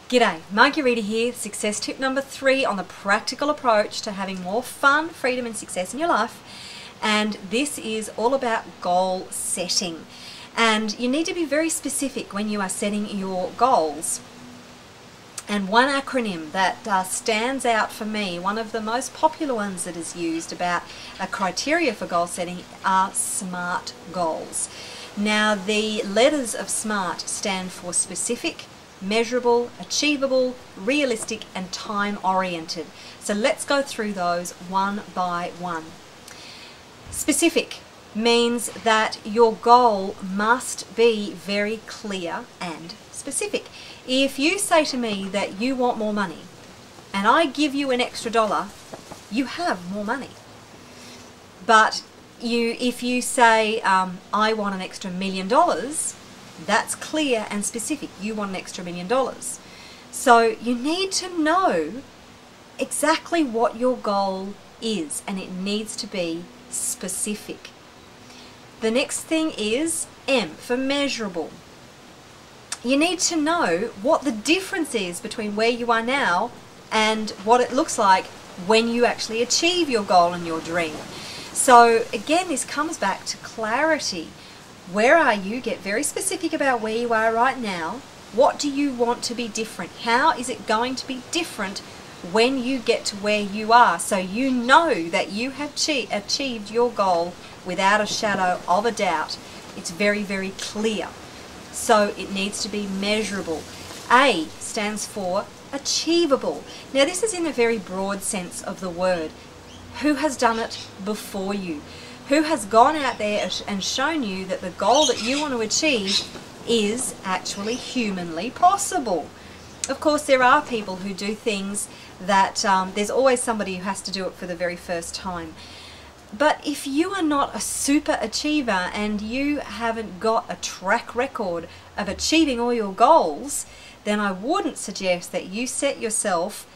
G'day, Marguerita here, success tip number 3 on the practical approach to having more fun, freedom and success in your life. And this is all about goal setting. And you need to be very specific when you are setting your goals. And one acronym that stands out for me, one of the most popular ones that is used about a criteria for goal setting, are SMART goals. Now the letters of SMART stand for specific, measurable, achievable, realistic and time-oriented. So let's go through those one by one. Specific means that your goal must be very clear and specific. If you say to me that you want more money and I give you an extra dollar, you have more money. But if you say I want an extra $1 million, that's clear and specific. You want an extra $1 million. So you need to know exactly what your goal is, and it needs to be specific. The next thing is M for measurable. You need to know what the difference is between where you are now and what it looks like when you actually achieve your goal and your dream. So again, this comes back to clarity. Where are you? Get very specific about where you are right now. What do you want to be different? How is it going to be different when you get to where you are? So you know that you have achieved your goal without a shadow of a doubt. It's very, very clear. So it needs to be measurable. A stands for achievable. Now this is in a very broad sense of the word. Who has done it before you? Who has gone out there and shown you that the goal that you want to achieve is actually humanly possible? Of course, there are people who do things that there's always somebody who has to do it for the very first time. But if you are not a super achiever and you haven't got a track record of achieving all your goals, then I wouldn't suggest that you set yourself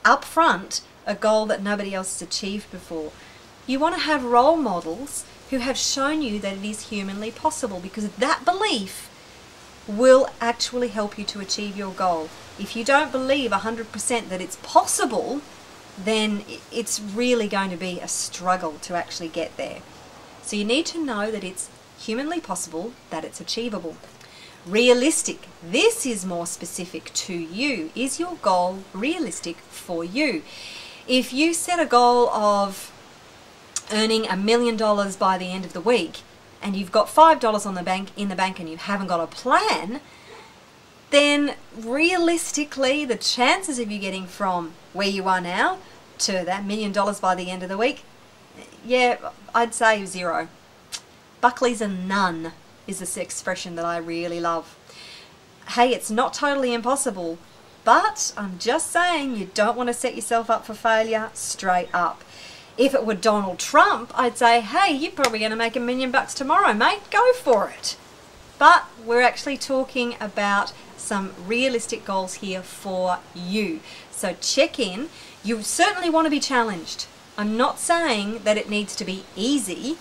up front a goal that nobody else has achieved before. You want to have role models who have shown you that it is humanly possible, because that belief will actually help you to achieve your goal. If you don't believe 100% that it's possible, then it's really going to be a struggle to actually get there. So you need to know that it's humanly possible, that it's achievable. Realistic. This is more specific to you. Is your goal realistic for you? If you set a goal of earning $1 million by the end of the week, and you've got $5 in the bank and you haven't got a plan, then realistically the chances of you getting from where you are now to that $1 million by the end of the week, yeah, I'd say 0. Buckley's a none is this expression that I really love. Hey, it's not totally impossible, but I'm just saying you don't want to set yourself up for failure straight up. If it were Donald Trump, I'd say, hey, you're probably going to make $1 million tomorrow, mate. Go for it. But we're actually talking about some realistic goals here for you. So check in. You certainly want to be challenged. I'm not saying that it needs to be easy.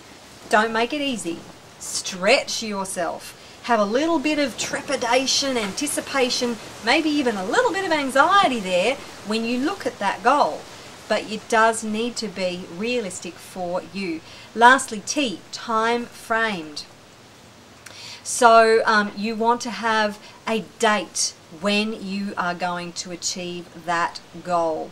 Don't make it easy. Stretch yourself. Have a little bit of trepidation, anticipation, maybe even a little bit of anxiety there when you look at that goal. But it does need to be realistic for you. Lastly, T, time framed. So you want to have a date when you are going to achieve that goal.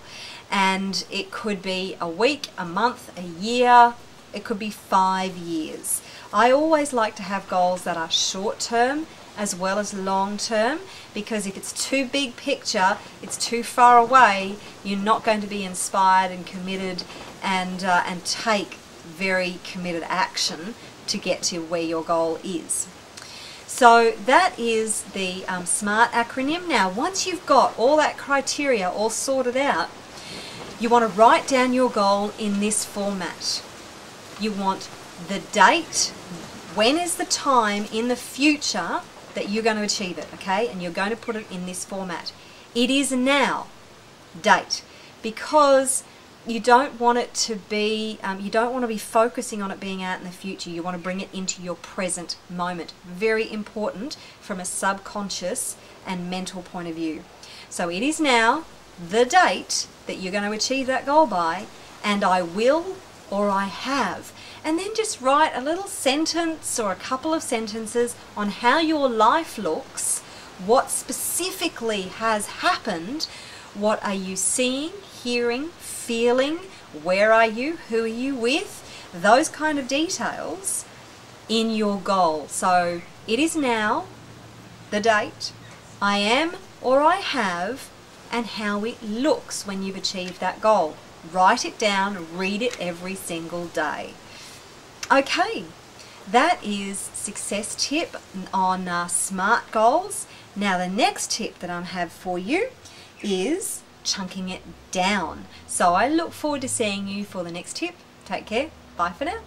And it could be a week, a month, a year, it could be 5 years. I always like to have goals that are short term as well as long term, because if it's too big picture, it's too far away, you're not going to be inspired and committed and take very committed action to get to where your goal is. So that is the SMART acronym. Now once you've got all that criteria all sorted out, you want to write down your goal in this format. You want the date, when is the time in the future that you're going to achieve it, okay? And you're going to put it in this format. It is now, date, because you don't want it to be, you don't want to be focusing on it being out in the future. You want to bring it into your present moment. Very important from a subconscious and mental point of view. So it is now, the date that you're going to achieve that goal by, and I will or I have. And then just write a little sentence or a couple of sentences on how your life looks, what specifically has happened, what are you seeing, hearing, feeling, where are you, who are you with, those kind of details in your goal. So it is now, the date, I am or I have, and how it looks when you've achieved that goal. Write it down, read it every single day. Okay, that is success tip on SMART goals. Now the next tip that I have for you is chunking it down. So I look forward to seeing you for the next tip. Take care. Bye for now.